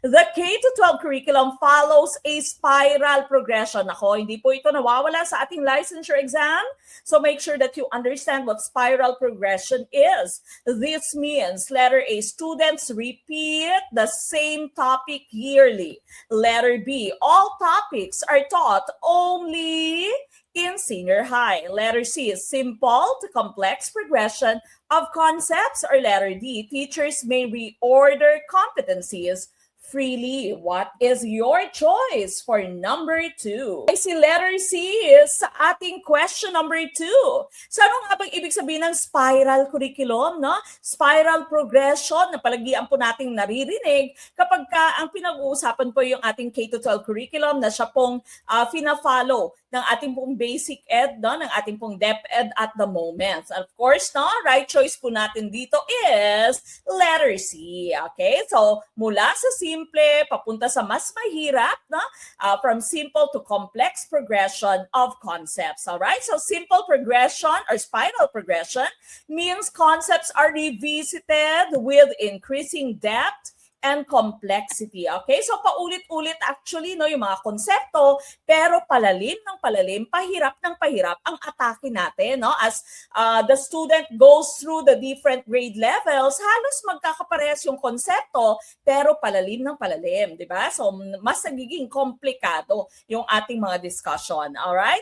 The K-12 curriculum follows a spiral progression. Ako, hindi po ito nawawala sa ating licensure exam. So make sure that you understand what spiral progression is. This means letter A, students repeat the same topic yearly. Letter B, all topics are taught only in senior high. Letter C is simple to complex progression of concepts. Or letter D, teachers may reorder competencies freely. What is your choice for number 2? Ay, si letter C is sa ating question number 2. So ano nga bang ibig sabihin ng spiral curriculum, no? Spiral progression na palagian po nating naririnig kapag ang pinag-uusapan po yung ating K-12 curriculum na siya pong fina-follow ng ating pong basic ed, no? Ng ating pong DepEd at the moment. And of course, no? Right choice po natin dito is letter C. Okay? So, mula sa simple papunta sa mas mahirap, no? From simple to complex progression of concepts. All right? So, simple progression or spiral progression means concepts are revisited with increasing depth and complexity. Okay? So, paulit-ulit actually, no, yung mga konsepto, pero palalim ng palalim, pahirap ng pahirap ang atake natin, no? As the student goes through the different grade levels, halos magkakaparehas yung konsepto, pero palalim ng palalim, di ba? So, mas nagiging komplikado yung ating mga discussion. Alright?